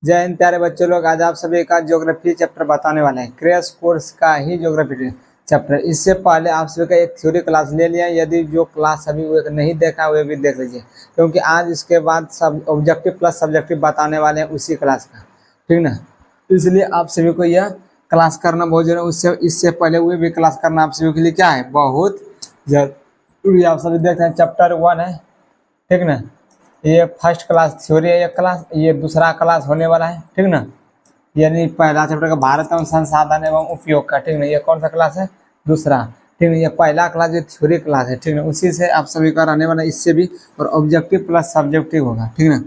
जय हिंद प्यारे बच्चों लोग, आज आप सभी का ज्योग्राफी चैप्टर बताने वाले हैं। क्रैश कोर्स का ही ज्योग्राफी चैप्टर। इससे पहले आप सभी का एक थ्योरी क्लास ले लिया, यदि जो क्लास अभी वो नहीं देखा वे भी देख लीजिए, क्योंकि आज इसके बाद सब ऑब्जेक्टिव प्लस सब्जेक्टिव बताने वाले हैं उसी क्लास का, ठीक ना। इसलिए आप सभी को यह क्लास करना बहुत जरूरी है। उससे इससे पहले हुए भी क्लास करना आप सभी के लिए क्या है, बहुत जरूरी। आप सभी देखते हैं चैप्टर 1 है, ठीक ना। ये फर्स्ट क्लास थ्योरी है, ये क्लास, ये दूसरा क्लास होने वाला है, ठीक ना। यानी पहला चैप्टर का भारत एवं संसाधन एवं उपयोग का, ठीक ना। ये कौन सा क्लास है, दूसरा, ठीक ना। ये पहला क्लास जो थ्योरी क्लास है, ठीक ना, उसी से आप सभी का रहने वाला, इससे भी और ऑब्जेक्टिव प्लस सब्जेक्टिव होगा, ठीक ना।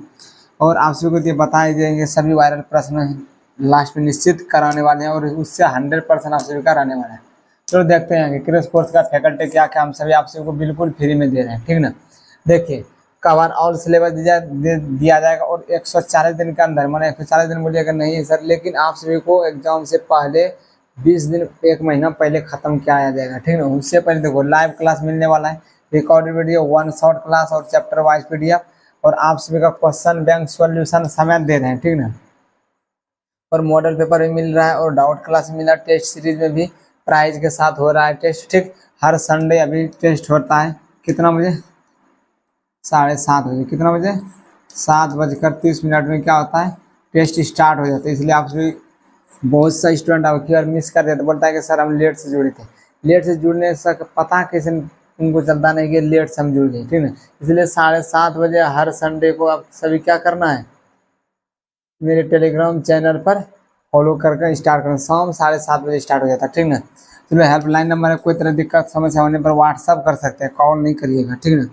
और आप सभी को ये बताए जाएंगे सभी वायरल प्रश्न लास्ट में निश्चित कराने वाले हैं, और उससे 100% आप सभी का रहने वाला है। चलो देखते हैं कि क्रैश कोर्स का फैकल्टी क्या क्या हम सभी आप सभी को बिल्कुल फ्री में दे रहे हैं, ठीक ना। देखिए, कवर ऑल सिलेबस दिया जाएगा, और 140 दिन के अंदर, मैंने 140 दिन बोलिएगा नहीं सर, लेकिन आप सभी को एग्जाम से पहले 20 दिन, 1 महीना पहले खत्म किया जाएगा, ठीक ना। उससे पहले देखो लाइव क्लास मिलने वाला है, रिकॉर्डेड वीडियो, 1 शॉर्ट क्लास और चैप्टर वाइज PDF, और आप सभी का क्वेश्चन बैंक सॉल्यूशन समय दे रहे हैं, ठीक ना। और मॉडल पेपर भी मिल रहा है, और डाउट क्लास मिल रहा है, टेस्ट सीरीज में भी प्राइज के साथ हो रहा है टेस्ट, ठीक। हर संडे अभी टेस्ट होता है, कितना बजे, 7:30 बजे, कितना बजे, 7:30 में क्या होता है, टेस्ट स्टार्ट हो जाता है। इसलिए आप सभी बहुत सा स्टूडेंट अगर मिस कर देते, बोलता है कि सर हम लेट से जुड़े थे। लेट से जुड़ने से पता कैसे उनको चलता नहीं कि लेट से हम जुड़ गए, ठीक है। इसलिए 7:30 बजे हर संडे को आप सभी क्या करना है, मेरे टेलीग्राम चैनल पर फॉलो करके स्टार्ट करना। शाम 7:30 बजे स्टार्ट हो जाता है, ठीक ना। चलो हेल्पलाइन नंबर है, कोई तरह दिक्कत समस्या होने पर व्हाट्सअप कर सकते हैं, कॉल नहीं करिएगा, ठीक ना।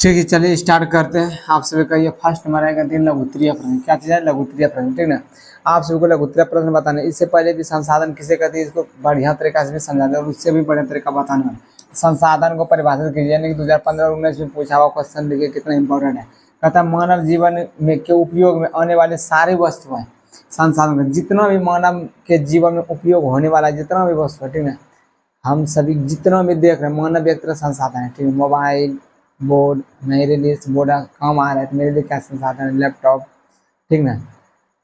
ठीक है, चलिए स्टार्ट करते हैं। आप सभी का ये फर्स्ट नंबर आएगा 3 लघुत्तरीय प्रश्न। क्या चीज़ है, लघुत्तरीय प्रश्न, ठीक ना। आप सभी को लघुत्तरीय प्रश्न बताना है। इससे पहले भी संसाधन किसे कहते हैं, इसको बढ़िया तरीका से भी समझा दें, और उससे भी बढ़िया तरीका बताना है। संसाधन को परिभाषित कीजिए, यानी कि 2015 और 19 में पूछा हुआ क्वेश्चन देखिए कितना इंपॉर्टेंट है। कहता है मानव जीवन में के उपयोग में आने वाले सारी वस्तुएं संसाधन, जितना भी मानव के जीवन में उपयोग होने वाला जितना भी वस्तु है, ठीक है, हम सभी जितना भी देख रहे हैं मानव एक तरह संसाधन है, ठीक है। मोबाइल, बोर्ड, मेरे लिए बोर्ड काम आ रहा है तो मेरे लिए क्या संसाधन है, लैपटॉप, ठीक ना,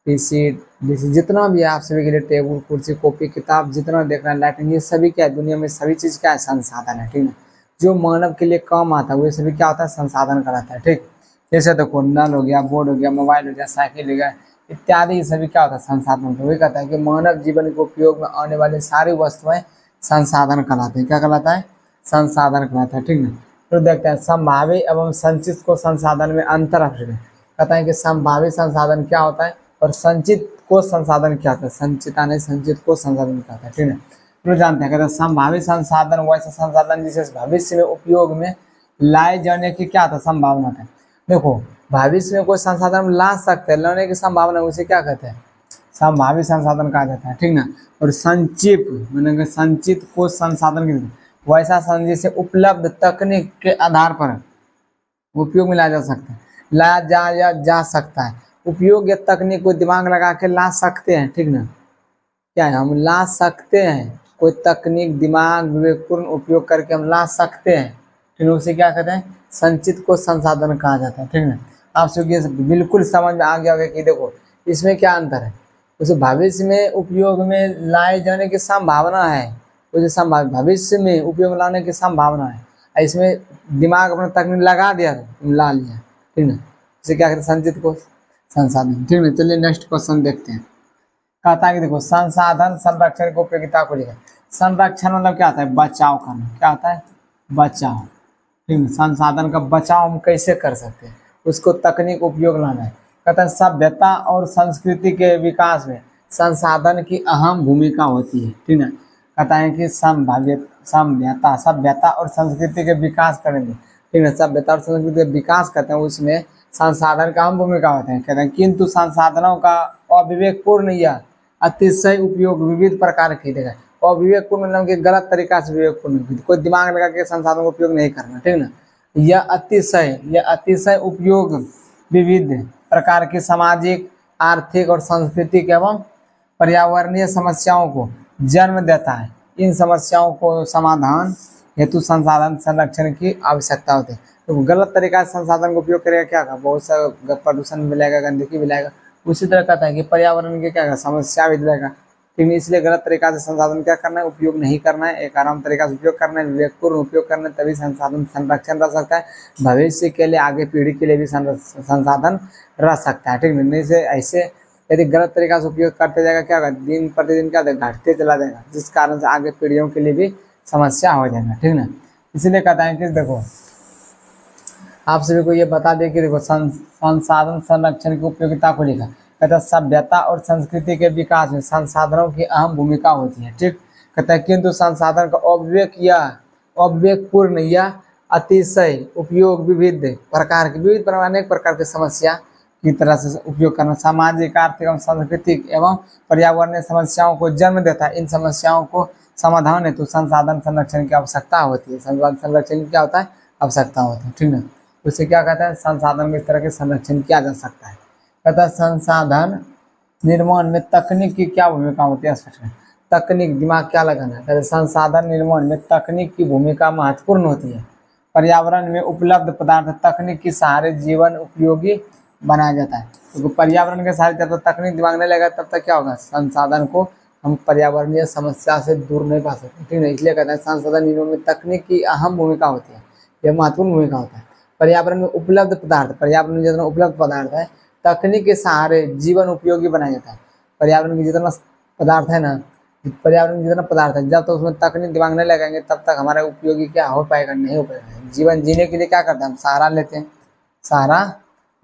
PC, DC, जितना भी है आप सभी के लिए, टेबल, कुर्सी, कॉपी, किताब, जितना देख रहे हैं, लाइटिंग, ये सभी क्या है, दुनिया में सभी चीज़ क्या है, संसाधन है, ठीक ना। जो मानव के लिए काम आता है वो सभी क्या होता है, संसाधन कहलाता है, ठीक। जैसे देखो नल हो गया, बोर्ड हो गया, मोबाइल हो गया, साइकिल हो गया इत्यादि, ये सभी क्या होता है, संसाधन। तो वही कहता है कि मानव जीवन के उपयोग में आने वाली सारी वस्तुएं संसाधन कहलाते हैं। क्या कहलाता है, संसाधन कहलाता है, ठीक ना। तो देखते हैं संभावित एवं संचित को संसाधन में अंतर है। कहता है कि संभावित संसाधन क्या होता है और संचित को संसाधन क्या होता है, संचिता नहीं संचित को संसाधन क्या होता है, ठीक है। तो जानते हैं, कहते हैं संभावित संसाधन वैसे संसाधन जिसे भविष्य में उपयोग में लाए जाने की क्या था, संभावना है। देखो भविष्य में कोई संसाधन हम ला सकते हैं, लाने की संभावना, उसे क्या कहते हैं, संभावित संसाधन कहा जाता है, ठीक ना। और संचित मैंने संचित को संसाधन की वैसा संसाधन जिसे उपलब्ध तकनीक के आधार पर उपयोग में लाया जा सकता है, लाया जा सकता है। उपयोग या तकनीक को दिमाग लगा के ला सकते हैं, ठीक ना। क्या है, हम ला सकते हैं, कोई तकनीक दिमाग विवेकपूर्ण उपयोग करके हम ला सकते हैं, ठीक है, उसे क्या कहते हैं, संचित को संसाधन कहा जाता है, ठीक ना। आप सबके बिल्कुल समझ में आ गया होगा कि देखो इसमें क्या अंतर है। उसे भविष्य में उपयोग में लाए जाने की संभावना है, उसे भविष्य में उपयोग लाने की संभावना है, इसमें दिमाग अपना तकनीक लगा दिया ला लिया, ठीक ना। इसे क्या कहते हैं, संचित को संसाधन, ठीक है। चलिए नेक्स्ट क्वेश्चन देखते हैं। कहता है कि देखो संसाधन संरक्षण की उपयोगिता को लेकर, संरक्षण मतलब क्या होता है, बचाव करना, क्या होता है, बचाव, ठीक है। संसाधन का बचाव हम कैसे कर सकते हैं, उसको तकनीक उपयोग लाना है। कहता है सभ्यता और संस्कृति के विकास में संसाधन की अहम भूमिका होती है, ठीक है। कहता है कि सभ्यता और संस्कृति के विकास करने में, ठीक है, सभ्यता और संस्कृति के विकास करते हैं, उसमें संसाधन का अहम भूमिका होते हैं। कहते हैं किंतु संसाधनों का अविवेकपूर्ण या अतिशय उपयोग विविध प्रकार के देगा। अविवेकपूर्ण मतलब कि गलत तरीका से विवेकपूर्ण, कोई दिमाग लगा के संसाधनों का उपयोग नहीं करना, ठीक ना। यह अतिशय उपयोग विविध प्रकार की सामाजिक, आर्थिक और सांस्कृतिक एवं पर्यावरणीय समस्याओं को जन्म देता है। इन समस्याओं को समाधान हेतु संसाधन संरक्षण की आवश्यकता होती है। तो गलत तरीका से संसाधन का उपयोग करेगा क्या होगा, बहुत सा प्रदूषण मिलेगा, गंदगी मिलेगा, उसी तरह कहता है कि पर्यावरण के क्या समस्या भी देगा, ठीक है। इसलिए गलत तरीका से संसाधन क्या करना है, उपयोग नहीं करना है, एक आराम तरीका से उपयोग करना है, विवेकपूर्ण उपयोग करना है, तभी संसाधन संरक्षण रह सकता है। भविष्य के लिए, आगे पीढ़ी के लिए भी संसाधन रह सकता है, ठीक है। नहीं से ऐसे यदि गलत तरीका से उपयोग करते जाएगा क्या होगा, दिन प्रतिदिन क्या घटते चला जाएगा, जिस कारण से आगे पीढ़ियों के लिए भी समस्या हो जाएगा, ठीक है ना। इसीलिए कहता है कि देखो आप सभी को ये बता दें कि देखो संसाधन संरक्षण की उपयोगिता को लिखा, कहता है सभ्यता और संस्कृति के विकास में संसाधनों की अहम भूमिका होती है, ठीक। कहता है किंतु संसाधन का अविवेकपूर्ण या अतिशय उपयोग विविध अनेक प्रकार की समस्या की तरह से उपयोग करना सामाजिक, आर्थिक एवं सांस्कृतिक एवं पर्यावरणीय समस्याओं को जन्म देता है। इन समस्याओं को समाधान हेतु संसाधन संरक्षण की आवश्यकता होती है। संसाधन संरक्षण की क्या होता है, आवश्यकता होती है, ठीक है। उसे क्या कहता है, संसाधन में इस तरह के संरक्षण किया जा सकता है। कहता है संसाधन निर्माण में तकनीक की क्या भूमिका होती है, तकनीक, दिमाग क्या लगाना है। कहते हैं संसाधन निर्माण में तकनीक की भूमिका महत्वपूर्ण होती है। पर्यावरण में उपलब्ध पदार्थ तकनीक के सहारे जीवन उपयोगी बनाया जाता है। तो पर्यावरण के सहारे जब तक तकनीक दिमाग नहीं लगा तब तक क्या होगा, संसाधन को हम पर्यावरणीय समस्या से दूर नहीं पा सकते, ठीक है। इसलिए कहते हैं संसाधन निर्माण में तकनीक की अहम भूमिका होती है, यह महत्वपूर्ण भूमिका होता है। पर्यावरण में उपलब्ध पदार्थ, पर्यावरण में जितना उपलब्ध पदार्थ है तकनीक के सहारे जीवन उपयोगी बनाया जाता है। पर्यावरण में जितना पदार्थ है ना, पर्यावरण में जितना पदार्थ है, जब तक उसमें तकनीक दिमाग नहीं लगाएंगे तब तक हमारा उपयोगी क्या हो पाएगा, नहीं हो पाएगा। जीवन जीने के लिए क्या करते हैं, हम सहारा लेते हैं, सहारा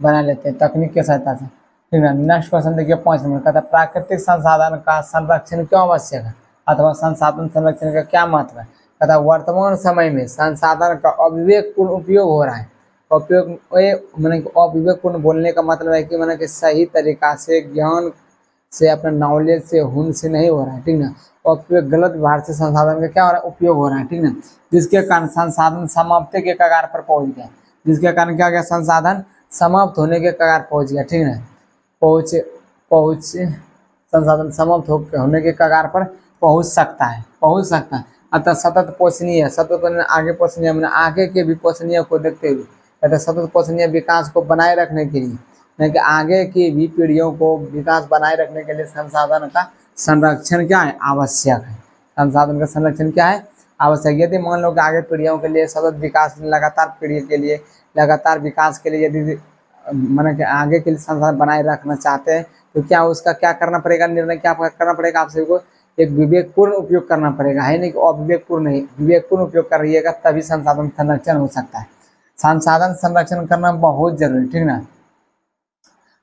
बना लेते हैं तकनीक की सहायता से, ठीक है। नेक्स्ट क्वेश्चन देखिए 5 नंबर, कहता है प्राकृतिक संसाधन का संरक्षण क्यों आवश्यक है अथवा संसाधन संरक्षण का क्या महत्व है। कहता है वर्तमान समय में संसाधन का अविवेकपूर्ण उपयोग हो रहा है। उपयोग मैंने अविवेकपूर्ण बोलने का मतलब है कि मैंने कि सही तरीका से ज्ञान से, अपने नॉलेज से, हुन से नहीं हो रहा है, ठीक ना। उपयोग गलत व्यवहार से संसाधन का क्या हो रहा है, उपयोग हो रहा है, ठीक ना। जिसके कारण संसाधन समाप्ति के कगार पर पहुंच गया, जिसके कारण क्या गया, संसाधन समाप्त होने के कगार पहुंच गया, ठीक है। संसाधन समाप्त होने के कगार पर पहुंच सकता है। अतः सतत पोषणीय, आगे पोषणीय मैंने आगे के भी पोषणीय को देखते हुए कहते सतत पोषणीय विकास को बनाए रखने के लिए, यानी कि आगे की भी पीढ़ियों को विकास बनाए रखने के लिए संसाधन का संरक्षण क्या है, आवश्यक है। संसाधन का संरक्षण क्या है, आवश्यक। यदि मान लो कि आगे पीढ़ियों के लिए सतत विकास, लगातार पीढ़ी के लिए लगातार विकास के लिए यदि मैंने कि आगे के लिए संसाधन बनाए रखना चाहते हैं तो क्या उसका क्या करना पड़ेगा, निर्णय क्या करना पड़ेगा, आप सभी को एक विवेकपूर्ण उपयोग करना पड़ेगा, है नहीं कि अविवेकपूर्ण नहीं, विवेकपूर्ण उपयोग कर रहिएगा तभी संसाधन संरक्षण हो सकता है। संसाधन संरक्षण करना बहुत जरूरी, ठीक ना।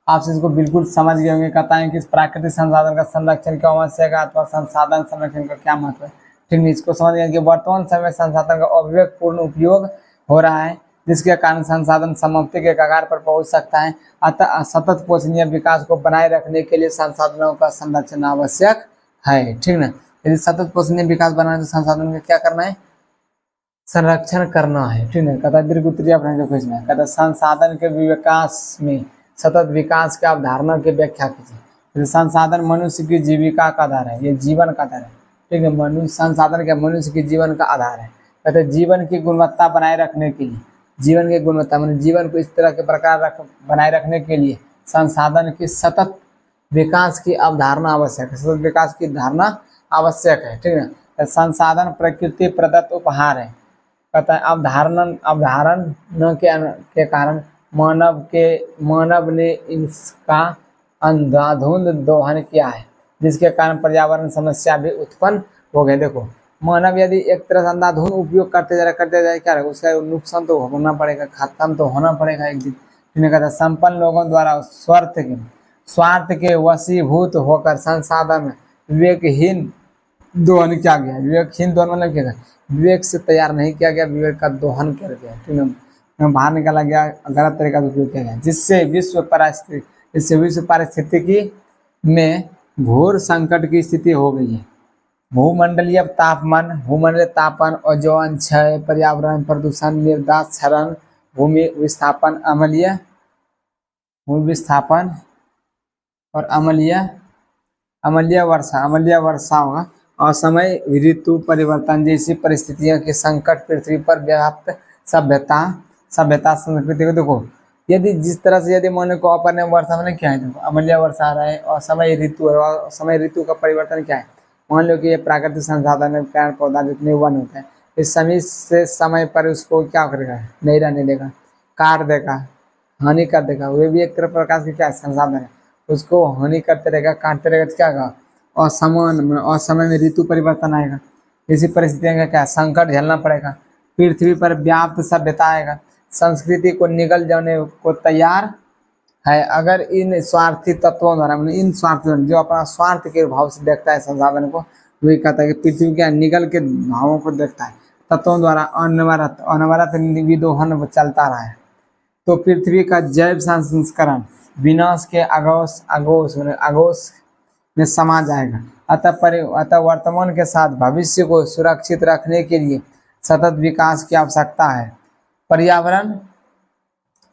आप इसको बिल्कुल समझ गए होंगे। कहता है कि प्राकृतिक संसाधन का संरक्षण क्यों आवश्यक है अथवा संसाधन संरक्षण का क्या महत्व है, ठीक है। इसको समझ गए कि वर्तमान समय में संसाधन का अविवेकपूर्ण उपयोग हो रहा है, जिसके कारण संसाधन समाप्ति के कगार पर पहुंच सकता है। अतः सतत पोषणीय विकास को बनाए रखने के लिए संसाधनों का संरक्षण आवश्यक है, ठीक ना। यदि सतत पोषणीय विकास बनाना है तो संसाधन का क्या करना है, संरक्षण करना है, ठीक है। कहता है दीर्घ उत्तरीय प्रश्न पूछना है। कहता है संसाधन के विकास में सतत विकास की अवधारणा की व्याख्या कीजिए। संसाधन मनुष्य की जीविका का आधार है, ये जीवन का आधार है, ठीक है। संसाधन क्या, मनुष्य की जीवन का आधार है। कहते हैं जीवन की गुणवत्ता बनाए रखने के लिए, जीवन की गुणवत्ता मैंने जीवन को इस तरह के प्रकार बनाए रखने के लिए संसाधन की सतत विकास की अवधारणा आवश्यक है, सतत विकास की धारणा आवश्यक है, ठीक है। संसाधन प्रकृति प्रदत्त उपहार है। कहता है अवधारण के कारण मानव ने इसका अंधाधुंध दोहन किया है, जिसके कारण पर्यावरण समस्या भी उत्पन्न हो गए। देखो मानव यदि एक तरह से अंधाधुंध उपयोग करते जाए क्या रहेगा, उसका नुकसान तो होना पड़ेगा, खत्म तो होना पड़ेगा एक दिन। कहता संपन्न लोगों द्वारा स्वार्थ के वशीभूत होकर संसाधन विवेकहीन दोहन किया गया। विवेकहीन दोहन मतलब क्या, विवेक से तैयार नहीं किया गया, विवेक का दोहन किया गया, ठीक है, बाहर निकाला गया, गलत तरीका से उपयोग किया गया, जिससे विश्व पारिस्थितिकी में घोर संकट की स्थिति हो गई है। भूमंडलीय तापमान, ओजोन क्षय, पर्यावरण प्रदूषण, निर्दात क्षरण, भूमि विस्थापन और अम्लीय वर्षा होगा, असमय ऋतु परिवर्तन जैसी परिस्थितियों के संकट पृथ्वी पर व्याप्त सभ्यता संस्कृति को देखो यदि जिस तरह से यदि मान लो अपने वर्षा में क्या है, देखो अमूल्य वर्षा आ रहा है और समय ऋतु है, और समय ऋतु का परिवर्तन क्या है, मान लो कि ये प्राकृतिक संसाधन है, पेड़ पौधा जितने वन होता है, इस समय से समय पर उसको क्या करेगा, नहीं रहने देगा, काट देगा, हानि कर देगा। वे भी एक तरह प्रकार के क्या है, संसाधन है, उसको हानि करते रहेगा, काटते रहेगा, तो क्या होगा, असमान असमय में ऋतु परिवर्तन आएगा। इसी परिस्थितियों का क्या संकट झेलना पड़ेगा, पृथ्वी पर व्याप्त सभ्यता आएगा, संस्कृति को निगल जाने को तैयार है अगर इन स्वार्थी तत्वों द्वारा, इन स्वार्थी जो अपना स्वार्थ के भाव से देखता है संसाधन को, वही कहता है कि पृथ्वी के निगल के भावों को देखता है, तत्वों द्वारा अनवरत अनवरत विदोहन चलता रहा है, तो पृथ्वी का जैव संस्करण विनाश के आगोश में समा जाएगा। अतः वर्तमान के साथ भविष्य को सुरक्षित रखने के लिए सतत विकास की आवश्यकता है। पर्यावरण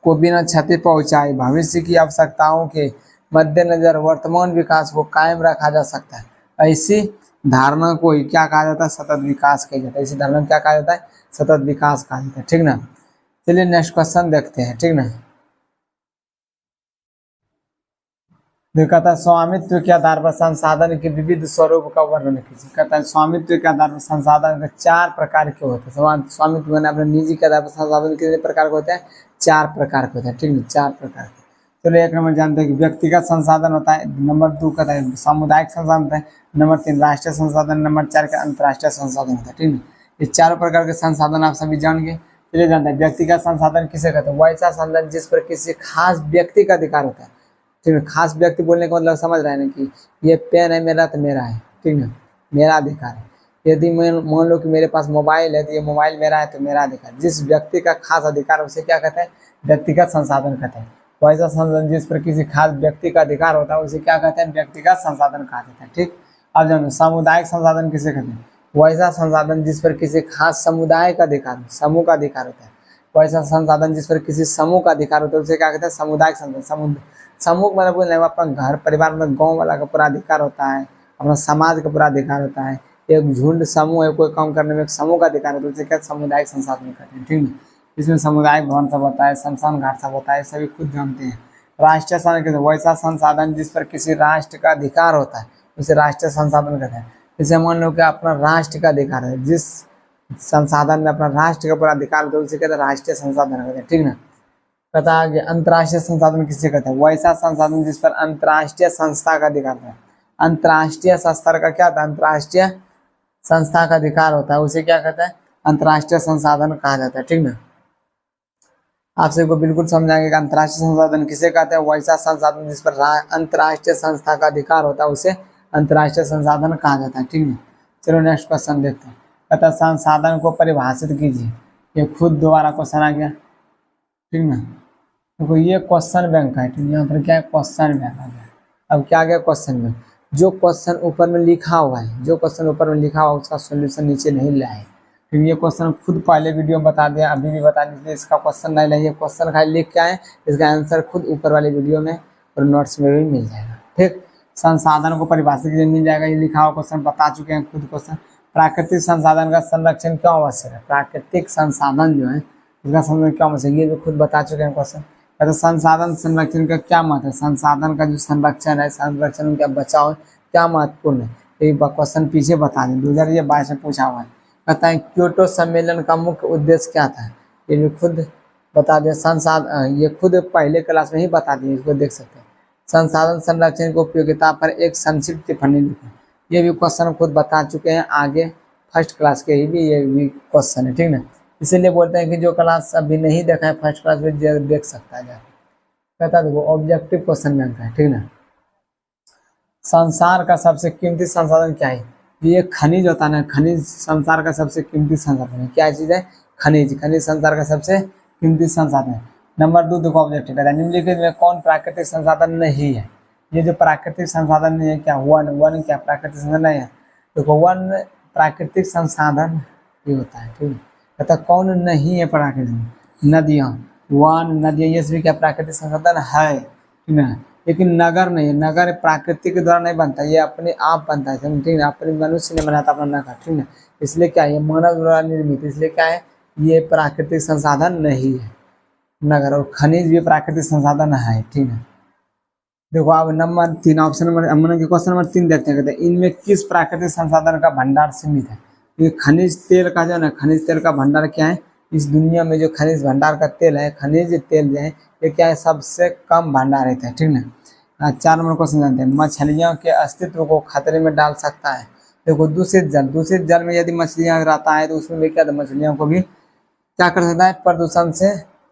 को बिना क्षति पहुंचाए भविष्य की आवश्यकताओं के मद्देनजर वर्तमान विकास को कायम रखा जा सकता है। ऐसी धारणा को ही क्या कहा जाता है, सतत विकास कहा जाता है। इसी धारणा को क्या कहा जाता है, सतत विकास कहा जाता है। ठीक ना, चलिए नेक्स्ट क्वेश्चन देखते हैं। ठीक ना, कहता है स्वामित्व के आधार पर संसाधन के विविध स्वरूप का वर्णन कीजिए। कहता है स्वामित्व के आधार पर संसाधन के 4 प्रकार के होते हैं। स्वामित्व मैंने अपने निजी के आधार पर संसाधन कितने प्रकार के होते हैं, 4 प्रकार के होते हैं। ठीक है, 4 प्रकार के। चलो 1 नंबर जानते हैं कि व्यक्तिगत संसाधन होता है, नंबर 2 कहता है सामुदायिक संसाधन होता है, नंबर 3 राष्ट्रीय संसाधन, नंबर 4 का अंतर्राष्ट्रीय संसाधन होता है। ठीक है, ये 4 प्रकार के संसाधन आप सभी जान गए। चलिए जानते हैं व्यक्तिगत संसाधन किसे कहते हैं, वैसा संसाधन जिस पर किसी खास व्यक्ति का अधिकार होता है। ठीक है, खास व्यक्ति बोलने का मतलब समझ रहे हैं ना कि ये पेन है मेरा तो मेरा है। ठीक है, मेरा अधिकार है। यदि मैं मान लो कि मेरे पास मोबाइल है तो ये मोबाइल मेरा है तो मेरा अधिकार। जिस व्यक्ति का खास अधिकार उसे क्या कहते हैं, व्यक्तिगत संसाधन कहते हैं। वैसा संसाधन जिस पर किसी खास व्यक्ति का अधिकार होता है उसे क्या कहते हैं, व्यक्तिगत संसाधन कहा जाता है। ठीक, अब जानो सामुदायिक संसाधन किसे कहते हैं, वैसा संसाधन जिस पर किसी खास समुदाय का अधिकार, समूह का अधिकार होता है। वैसा संसाधन जिस पर किसी समूह का अधिकार होता है उसे क्या कहते हैं, सामुदायिक संसाधन। समूह मतलब बोलने अपना घर परिवार में गांव वाला का पूरा अधिकार होता है, अपना समाज का पूरा अधिकार होता है। एक झुंड समूह है, कोई काम करने में एक समूह का अधिकार होता है, उसे क्या सामुदायिक संसाधन कहते हैं। ठीक है, इसमें सामुदायिक भवन सब होता है, शमशान घाट सब होता है, सभी खुद जानते हैं। राष्ट्रीय संसाधन कहते हैं वैसा संसाधन जिस पर किसी राष्ट्र का अधिकार होता है उसे राष्ट्रीय संसाधन कहते हैं। जैसे मान लो कि अपना राष्ट्र का अधिकार है, जिस संसाधन में अपना राष्ट्र का पूरा अधिकार होता है उसे कहते हैं राष्ट्रीय संसाधन कहते हैं। ठीक ना, पता है अंतर्राष्ट्रीय संसाधन किसे कहते हैं, वैसा संसाधन जिस पर अंतर्राष्ट्रीय संस्था का अधिकार है। अंतर्राष्ट्रीय संस्था का क्या होता है, अंतर्राष्ट्रीय संस्था का अधिकार होता है, उसे क्या कहते हैं, अंतर्राष्ट्रीय संसाधन कहा जाता है। ठीक ना, आप सबको बिल्कुल समझाएंगे कि अंतर्राष्ट्रीय संसाधन किसे कहते हैं, वैसा संसाधन जिस पर अंतर्राष्ट्रीय संस्था का अधिकार होता है उसे अंतर्राष्ट्रीय संसाधन कहा जाता है। ठीक है, चलो नेक्स्ट क्वेश्चन देखते हैं। कहता है संसाधन को परिभाषित कीजिए। ये खुद दोबारा क्वेश्चन आ गया। ठीक ना, देखो ये क्वेश्चन बैंक है। ठीक, यहाँ पर क्या है, क्वेश्चन बैंक आ गया। अब क्या आ गया, क्वेश्चन बैंक। जो क्वेश्चन ऊपर में लिखा हुआ है, जो क्वेश्चन ऊपर में लिखा हुआ है उसका सोल्यूशन नीचे नहीं लाए। फिर ये क्वेश्चन खुद पहले वीडियो में बता दिया, अभी भी बता दीजिए, इसका क्वेश्चन नहीं लाइए, क्वेश्चन खाली लिख के आए, इसका आंसर खुद ऊपर वाले वीडियो में और नोट्स में भी मिल जाएगा। ठीक, संसाधन को परिभाषित कीजिए, मिल जाएगा, ये लिखा हुआ क्वेश्चन बता चुके हैं खुद क्वेश्चन। प्राकृतिक संसाधन का संरक्षण क्यों आवश्यक है, प्राकृतिक संसाधन जो है उसका संरक्षण क्यों आवश्यक है, ये भी खुद बता चुके हैं क्वेश्चन। तो संसाधन संरक्षण का क्या महत्व है, संसाधन का जो संरक्षण है, संरक्षण का बचाव क्या महत्वपूर्ण है, एक क्वेश्चन पीछे बता दें, 2022 में पूछा हुआ है। कहता है क्योटो सम्मेलन का मुख्य उद्देश्य क्या था, ये भी खुद बता दें। संसाधन ये खुद पहले क्लास में ही बता दिए, इसको देख सकते हैं। संसाधन संरक्षण की उपयोगिता पर एक संक्षिप्त टिप्पणी लिखें, ये भी क्वेश्चन खुद बता चुके हैं आगे, फर्स्ट क्लास के ही भी ये भी क्वेश्चन है। ठीक ना, इसीलिए बोलते हैं कि जो क्लास अभी नहीं देखा है फर्स्ट क्लास में देख सकता है जाकर। कहता है वो ऑब्जेक्टिव क्वेश्चन बैंक है। ठीक ना, संसार का सबसे कीमती संसाधन क्या है, ये खनिज होता है ना, खनिज संसार का सबसे कीमती संसाधन है। क्या चीज है, खनिज। खनिज संसार का सबसे कीमती संसाधन है। नंबर 2 देखो ऑब्जेक्टिव कहता है निम्नलिखित में कौन प्राकृतिक संसाधन नहीं है, ये जो प्राकृतिक संसाधन नहीं है क्या, वन क्या प्राकृतिक संसाधन नहीं है, देखो वन प्राकृतिक संसाधन ये होता है। ठीक है, कहता कौन नहीं है प्राकृतिक, नदियाँ, वन नदियाँ ये सभी क्या प्राकृतिक संसाधन है। ठीक है, लेकिन नगर नहीं है, नगर प्राकृतिक के द्वारा नहीं बनता, ये अपने आप बनता है। ठीक है, अपने मनुष्य ने बनाता अपना नगर। ठीक है, इसलिए क्या है, ये मानव द्वारा निर्मित, इसलिए क्या है, ये प्राकृतिक संसाधन नहीं है। नगर, और खनिज भी प्राकृतिक संसाधन है, ठीक है। देखो अब number 3 option number question number 3 देखते हैं, कहते हैं इनमें किस प्राकृतिक संसाधन का भंडार सीमित है। ये खनिज तेल का जो है ना, खनिज तेल का भंडार क्या है, इस दुनिया में जो खनिज भंडार का तेल है, खनिज तेल जो है, ये क्या है, सबसे कम भंडार रहता है, ठीक ना। 4 नंबर क्वेश्चन जानते हैं, मछलियों के अस्तित्व को खतरे में डाल सकता है। देखो दूषित जल में यदि मछलियां रहता है तो उसमें भी क्या, मछलियों को भी क्या कर सकता है, प्रदूषण से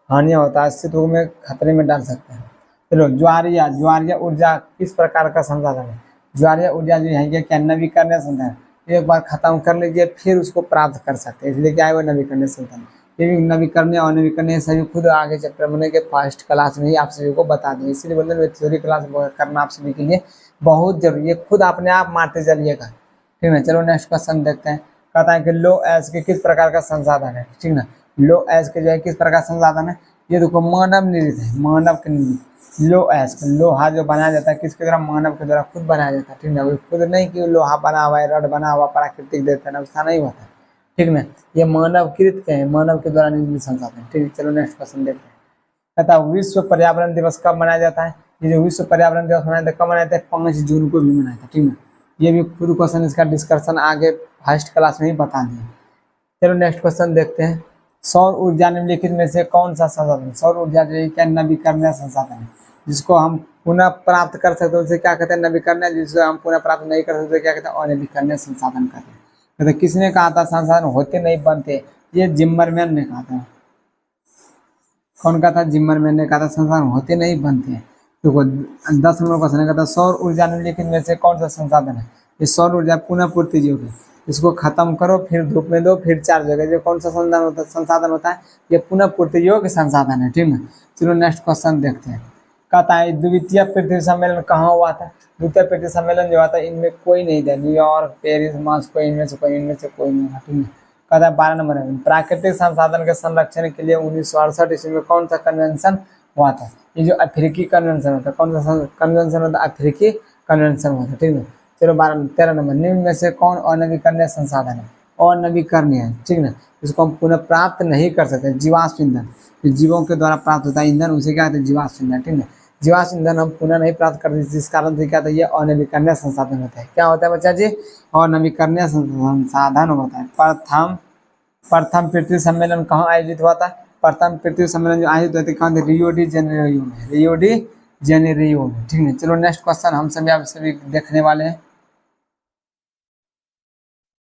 हानि होता है, अस्तित्व में खतरे में डाल सकता है। चलो ज्वारीय ऊर्जा किस प्रकार का संसाधन है। ज्वारीय ऊर्जा जो है, ये क्या, नवीकरणीय संसाधन है। एक बार खत्म कर लीजिए फिर उसको प्राप्त कर सकते हैं, इसलिए क्या है वो नवीकरणीय संसाधन। ये भी नवीकरणीय और नवीकरणीय सभी खुद आगे चैप्टर बने के फर्स्ट क्लास में ही आप सभी को बता दें, इसलिए बोलते हैं थ्योरी क्लास करना आप सभी के लिए बहुत जरूरी है, खुद अपने आप मारते चलिएगा, ठीक है। चलो नेक्स्ट क्वेश्चन देखते हैं, कहता है कि लो एच के किस प्रकार का संसाधन है, ठीक ना। लो एच के जो है किस प्रकार संसाधन है, ये देखो मानव निर्मित है, मानव के निर्मित। लो एच लोहा जो बनाया जाता है किसके द्वारा, मानव के द्वारा खुद बनाया जाता है, ठीक ना। खुद नहीं कि लोहा बना हुआ है, रड बना हुआ प्राकृतिक देते हैं, ऐसा नहीं होता, ठीक ना। ये मानवकृत के हैं, मानव के द्वारा निर्मित संसाधन, ठीक है। चलो नेक्स्ट क्वेश्चन देखते हैं, कहता है विश्व पर्यावरण दिवस कब मनाया जाता है। ये जो विश्व पर्यावरण दिवस मनाया जाता है, कब मनाया जाता है, 5 जून को भी मनाया था, ठीक ना। ये भी खुद क्वेश्चन, इसका डिस्कशन आगे फर्स्ट क्लास में ही बता दिया। चलो नेक्स्ट क्वेश्चन देखते हैं, सौर ऊर्जा निम्नलिखित में से कौन सा संसाधन, सौर ऊर्जा जो है क्या, नवीकरणीय संसाधन है, जिसको हम पुनः प्राप्त कर सकते हैं उसे क्या कहते हैं, नवीकरणीय। जिसको हम पुनः प्राप्त नहीं कर सकते क्या कहते हैं, अनवीकरणीय संसाधन कहते हैं। कहते किसने कहा था संसाधन होते नहीं बनते, ये जिम्मरमैन ने कहा था। कौन कहा था, जिम्मरमैन ने कहा था संसाधन होते नहीं बनते हैं। देखो 10 नंबर क्वेश्चन कहता है सौर ऊर्जा निम्नलिखित में से कौन सा संसाधन है। ये सौर ऊर्जा पुनः पूर्ति योग्य, इसको खत्म करो फिर धूप में दो फिर चार्ज होगा, जो कौन सा संसाधन होता है, ये पुनः पूर्ति योग्य संसाधन है, ठीक है। चलो नेक्स्ट क्वेश्चन देखते हैं, कहता है द्वितीय पृथ्वी सम्मेलन कहाँ हुआ था। द्वितीय पृथ्वी सम्मेलन जो हुआ था इनमें कोई नहीं था, न्यूयॉर्क, पेरिस, मॉस्को, इनमें से कोई नहीं था, ठीक है। कहता है 12 नंबर है, प्राकृतिक संसाधन के संरक्षण के लिए 1968 ईस्वी में कौन सा कन्वेंशन हुआ था। ये जो अफ्रीकी कन्वेंशन होता है, कौन सा कन्वेंशन होता है, अफ्रीकी कन्वेंशन हुआ था, ठीक है। चलो 13 नंबर, निम्न में से कौन अनवीकरणीय संसाधन है, अनवीकरणीय है, ठीक ना। इसको हम पुनः प्राप्त नहीं कर सकते, जीवाश्म ईंधन, जीवों के द्वारा प्राप्त होता है ईंधन, उसे क्या कहते हैं, जीवाश्म ईंधन, ठीक है। जीवाश्म ईंधन हम पुनः नहीं प्राप्त करते, जिस कारण से क्या होता है, ये अनवीकरणीय संसाधन होता है। क्या होता है बच्चा जी, अनवीकरणीय संसाधन होता है। प्रथम पृथ्वी सम्मेलन कहाँ आयोजित हुआ था। प्रथम पृथ्वी सम्मेलन जो आयोजित हुआ था कहाँ, रियो डी जेनेरियो में, रियो डी जेनेरियो में, ठीक है। चलो नेक्स्ट क्वेश्चन हम सभी आप सभी देखने वाले हैं,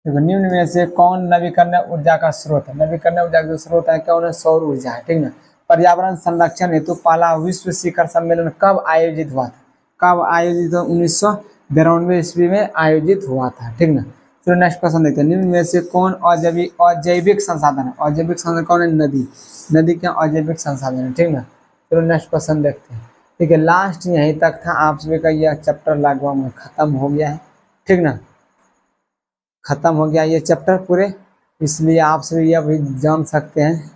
देखो निम्न में से कौन नवीकरणीय ऊर्जा का स्रोत है। नवीकरणीय ऊर्जा का जो स्रोत है कौन है, सौर ऊर्जा है, ठीक ना। पर्यावरण संरक्षण हेतु पहला विश्व शिखर सम्मेलन कब आयोजित हुआ था, कब आयोजित हुआ, 1992 ईस्वी में आयोजित हुआ था, ठीक ना। चलो नेक्स्ट क्वेश्चन देखते हैं, निम्न में से कौन अजैविक संसाधन है। अजैविक संसाधन कौन है, नदी क्या अजैविक संसाधन है, ठीक ना। चलो नेक्स्ट क्वेश्चन देखते हैं, ठीक है। लास्ट यहीं तक था, आप सभी का यह चैप्टर लगभग खत्म हो गया है, ठीक ना, खत्म हो गया ये चैप्टर पूरे, इसलिए आप सभी अब जान सकते हैं